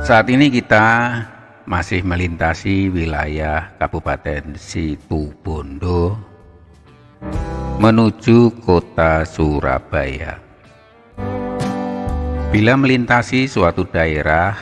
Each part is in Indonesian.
Saat ini kita masih melintasi wilayah Kabupaten Situbondo menuju kota Surabaya. Bila melintasi suatu daerah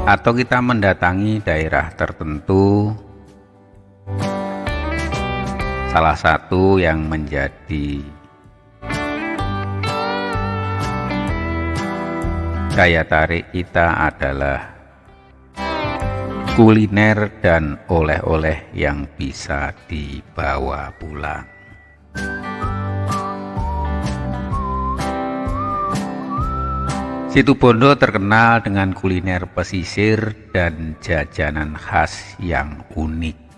atau kita mendatangi daerah tertentu, salah satu yang menjadi daya tarik kita adalah kuliner dan oleh-oleh yang bisa dibawa pulang. Situbondo terkenal dengan kuliner pesisir dan jajanan khas yang unik.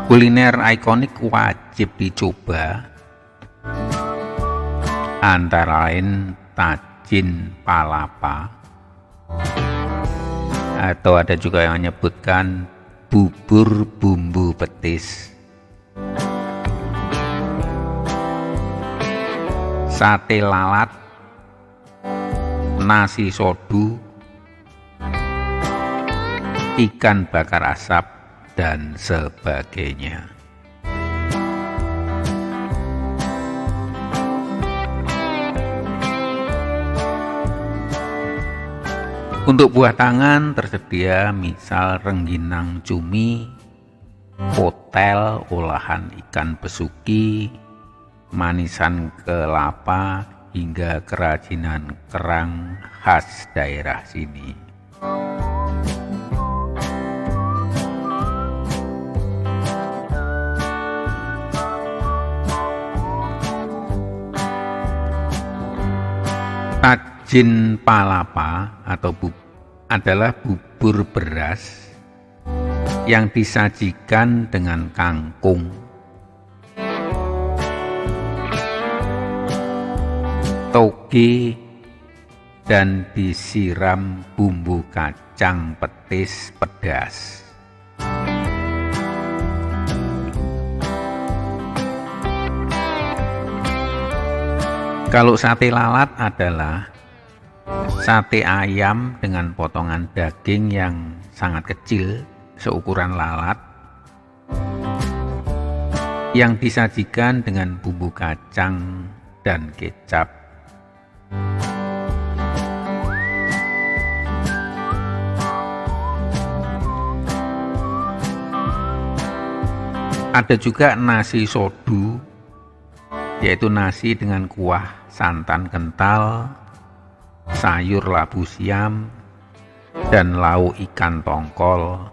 Kuliner ikonik wajib dicoba antara lain tajin palapa, atau ada juga yang menyebutkan bubur bumbu petis, sate lalat, nasi sodu, ikan bakar asap, dan sebagainya. Untuk buah tangan tersedia misal rengginang cumi, kotel olahan ikan besuki, manisan kelapa, hingga kerajinan kerang khas daerah sini. Tajin palapa atau adalah bubur beras yang disajikan dengan kangkung, toge, dan disiram bumbu kacang petis pedas. Kalau sate lalat adalah sate ayam dengan potongan daging yang sangat kecil seukuran lalat yang disajikan dengan bumbu kacang dan kecap. Ada juga nasi sodu, yaitu nasi dengan kuah santan kental, sayur labu siam, dan lauk ikan tongkol.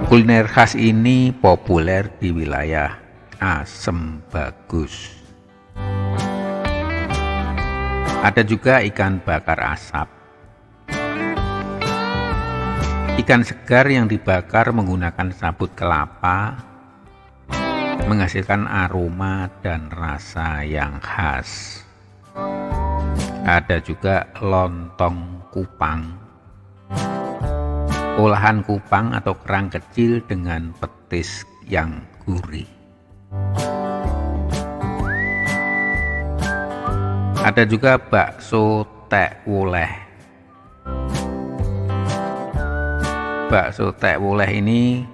Kuliner khas ini populer di wilayah Asem Bagus. Ada juga ikan bakar asap. Ikan segar yang dibakar menggunakan sabut kelapa menghasilkan aroma dan rasa yang khas. Ada juga lontong kupang, olahan kupang atau kerang kecil dengan petis yang gurih. Ada juga bakso tek woleh. Bakso tek woleh ini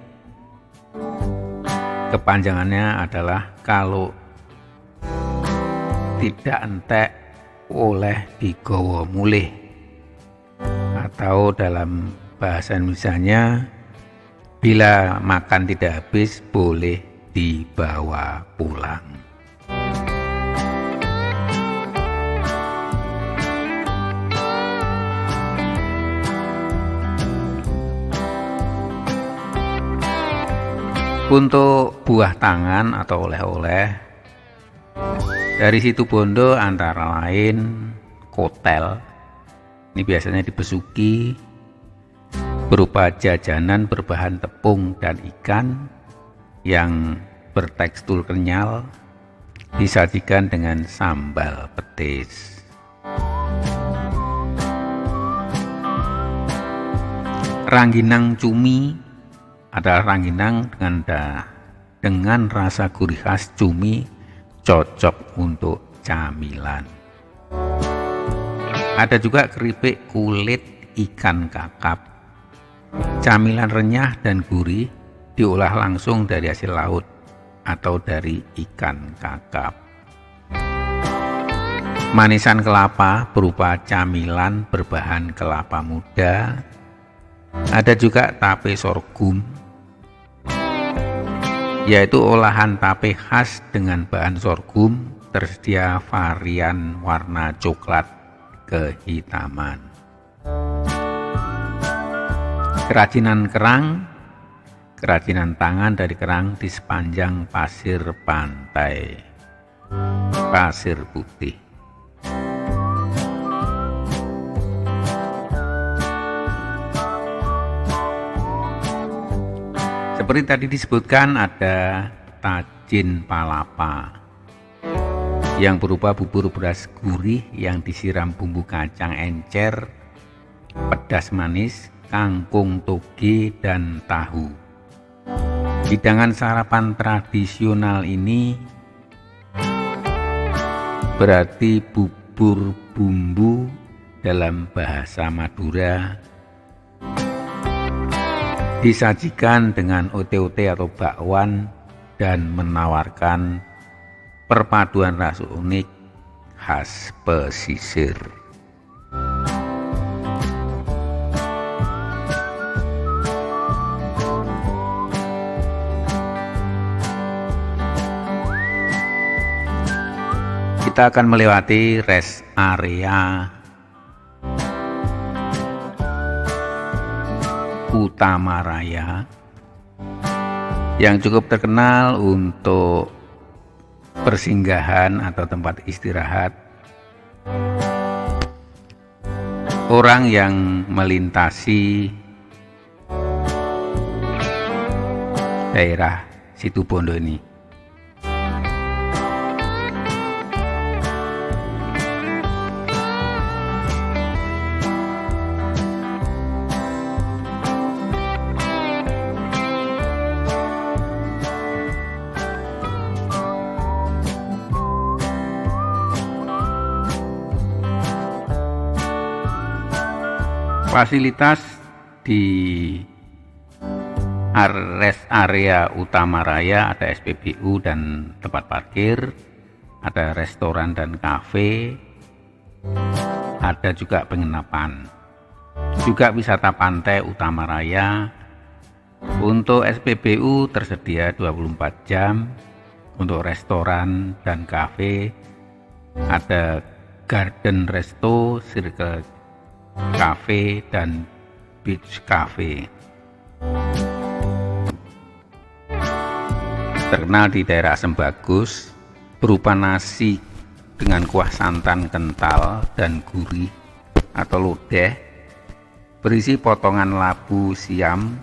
kepanjangannya adalah kalau tidak entek oleh digawa mulih, atau dalam bahasa Indonesianya bila makan tidak habis boleh dibawa pulang. Untuk buah tangan atau oleh-oleh dari Situbondo antara lain kotel. Ini biasanya dibesuki berupa jajanan berbahan tepung dan ikan yang bertekstur kenyal, disajikan dengan sambal petis. Rangginang cumi adalah rangginang dengan rasa gurih khas cumi, cocok untuk camilan. Ada juga keripik kulit ikan kakap. Camilan renyah dan gurih diolah langsung dari hasil laut atau dari ikan kakap. Manisan kelapa berupa camilan berbahan kelapa muda. Ada juga tape sorghum, yaitu olahan tape khas dengan bahan sorghum, tersedia varian warna coklat kehitaman. Kerajinan kerang, kerajinan tangan dari kerang di sepanjang pasir pantai, pasir putih. Seperti tadi disebutkan, ada tajin palapa yang berupa bubur beras gurih yang disiram bumbu kacang encer, pedas manis, kangkung toge, dan tahu. Hidangan sarapan tradisional ini berarti bubur bumbu dalam bahasa Madura, disajikan dengan ote-ote atau bakwan dan menawarkan perpaduan rasa unik khas pesisir. Kita akan melewati rest area Utama Raya yang cukup terkenal untuk persinggahan atau tempat istirahat orang yang melintasi daerah Situbondo ini. Fasilitas di rest area Utama Raya ada SPBU dan tempat parkir, ada restoran dan kafe, ada juga penginapan, juga wisata pantai Utama Raya. Untuk SPBU tersedia 24 jam, untuk restoran dan kafe ada Garden Resto, Circle Cafe, dan Beach Cafe. Terkenal di daerah Sembagus berupa nasi dengan kuah santan kental dan gurih atau lodeh, berisi potongan labu siam,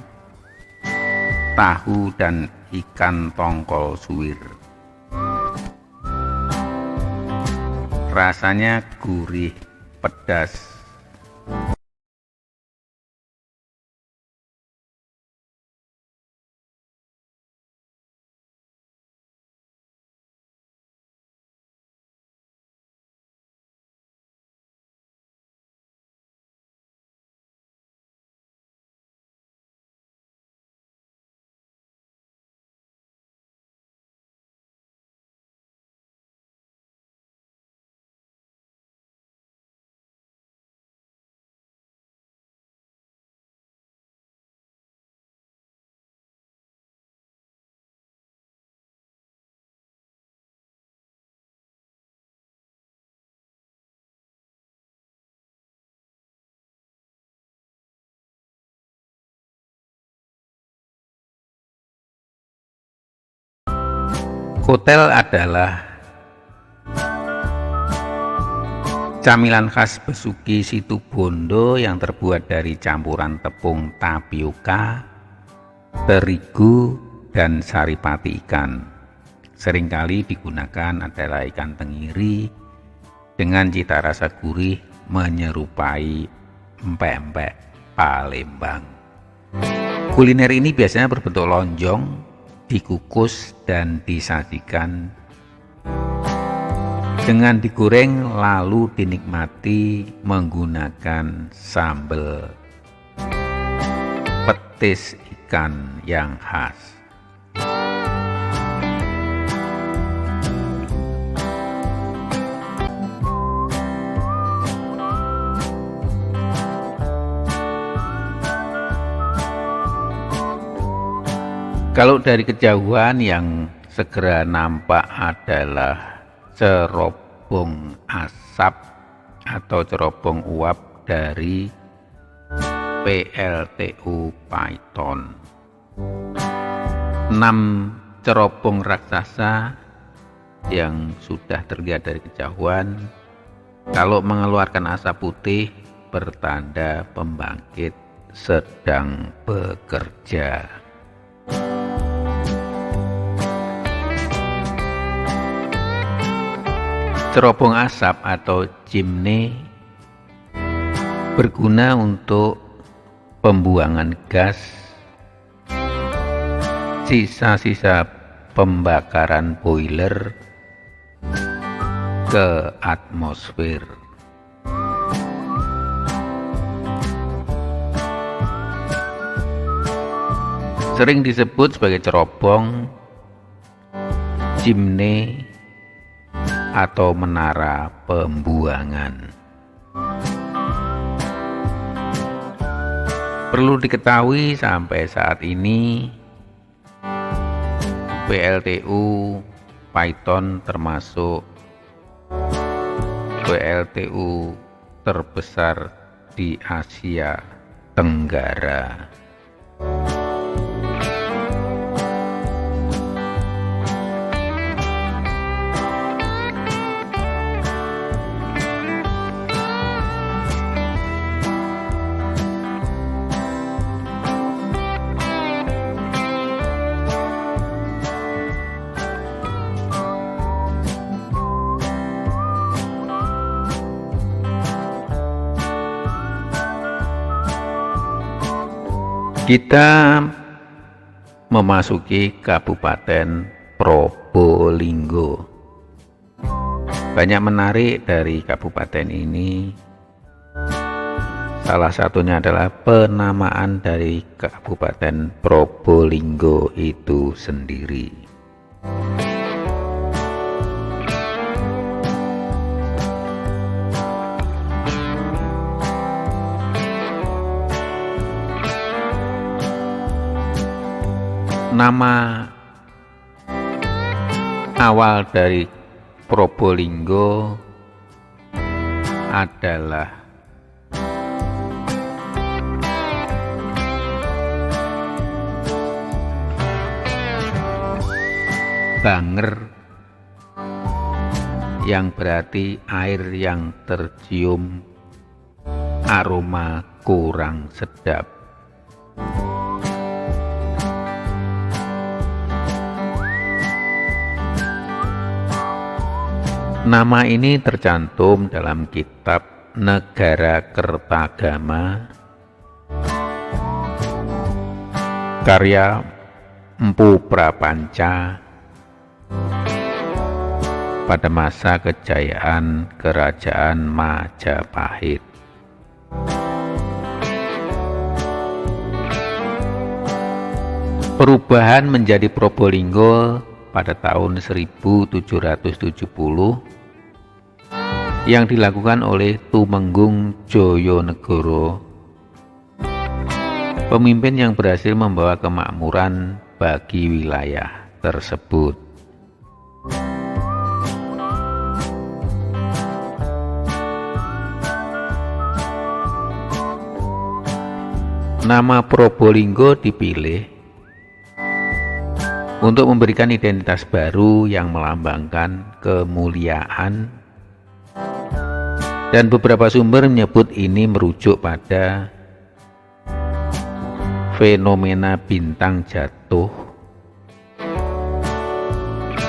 tahu, dan ikan tongkol suwir. Rasanya gurih, pedas, Kotel adalah camilan khas Besuki Situbondo yang terbuat dari campuran tepung tapioka, terigu, dan saripati ikan. Seringkali digunakan adalah ikan tenggiri dengan cita rasa gurih menyerupai empek-empek Palembang. Kuliner ini biasanya berbentuk lonjong, dikukus dan disajikan dengan digoreng lalu dinikmati menggunakan sambal petis ikan yang khas. Kalau dari kejauhan yang segera nampak adalah cerobong asap atau cerobong uap dari PLTU Python. 6 cerobong raksasa yang sudah terlihat dari kejauhan, kalau mengeluarkan asap putih bertanda pembangkit sedang bekerja. Cerobong asap atau chimney berguna untuk pembuangan gas, sisa-sisa pembakaran boiler ke atmosfer. Sering disebut sebagai cerobong, chimney, atau menara pembuangan. Perlu diketahui sampai saat ini PLTU Python termasuk PLTU terbesar di Asia Tenggara. Kita memasuki Kabupaten Probolinggo. Banyak menarik dari kabupaten ini. Salah satunya adalah penamaan dari Kabupaten Probolinggo itu sendiri. Nama awal dari Probolinggo adalah Banger, yang berarti air yang tercium aroma kurang sedap. Nama ini tercantum dalam kitab Negara Kertagama karya Mpu Prapanca pada masa kejayaan Kerajaan Majapahit. Perubahan menjadi Probolinggo pada tahun 1770 yang dilakukan oleh Tumenggung Joyonegoro, pemimpin yang berhasil membawa kemakmuran bagi wilayah tersebut. Nama Probolinggo dipilih untuk memberikan identitas baru yang melambangkan kemuliaan, dan beberapa sumber menyebut ini merujuk pada fenomena bintang jatuh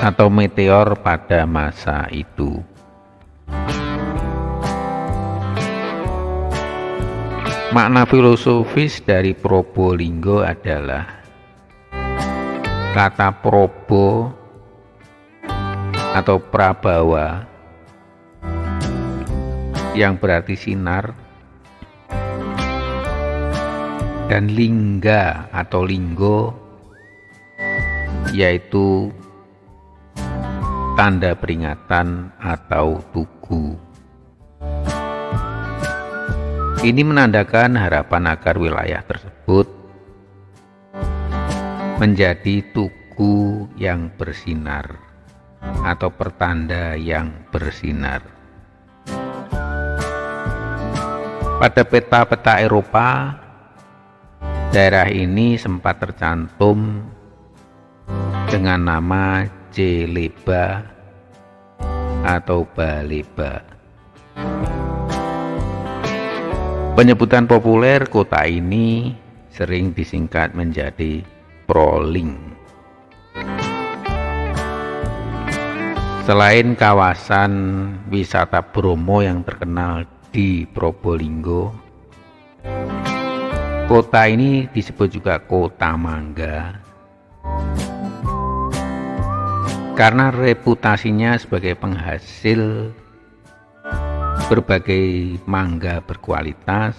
atau meteor pada masa itu. Makna filosofis dari Probolinggo adalah kata probo atau prabawa yang berarti sinar, dan lingga atau linggo yaitu tanda peringatan atau tugu. Ini menandakan harapan agar wilayah tersebut menjadi tugu yang bersinar atau pertanda yang bersinar. Pada peta-peta Eropa, daerah ini sempat tercantum dengan nama Djéléba atau Baleba. Penyebutan populer kota ini sering disingkat menjadi Proling. Selain kawasan wisata Bromo yang terkenal di Probolinggo, kota ini disebut juga Kota Mangga karena reputasinya sebagai penghasil berbagai mangga berkualitas,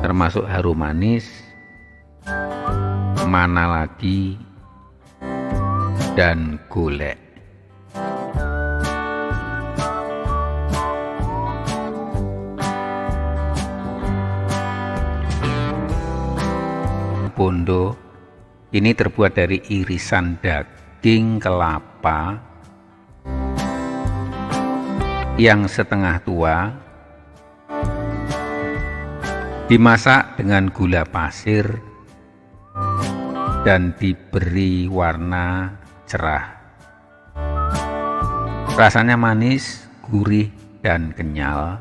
termasuk harum manis, mana lagi, dan golek. Bondo ini terbuat dari irisan daging kelapa yang setengah tua, dimasak dengan gula pasir dan diberi warna cerah. Rasanya manis, gurih, dan kenyal,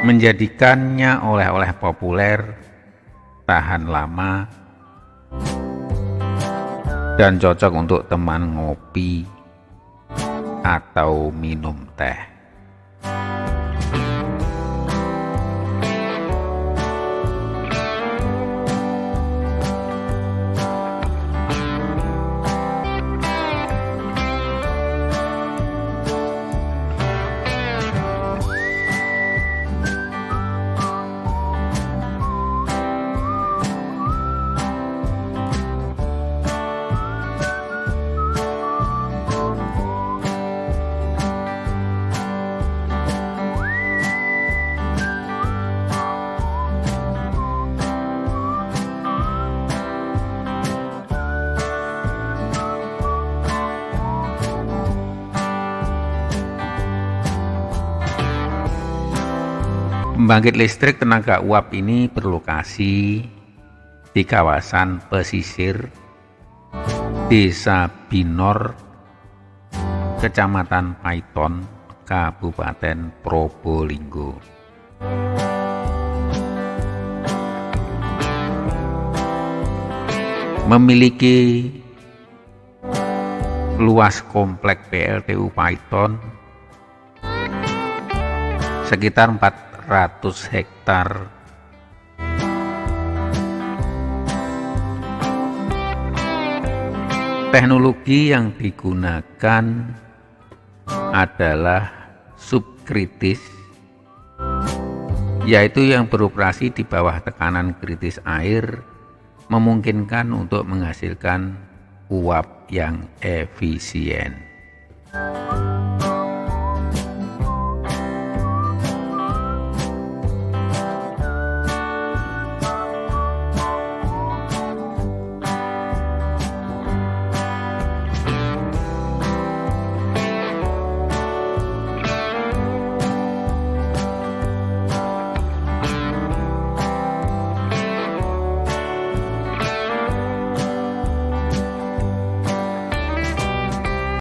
menjadikannya oleh-oleh populer, tahan lama, dan cocok untuk teman ngopi atau minum teh. Pembangkit listrik tenaga uap ini berlokasi di kawasan pesisir Desa Binor, Kecamatan Paiton, Kabupaten Probolinggo. Memiliki luas komplek PLTU Paiton sekitar 400 hektar. Teknologi yang digunakan adalah subkritis, yaitu yang beroperasi di bawah tekanan kritis air, memungkinkan untuk menghasilkan uap yang efisien.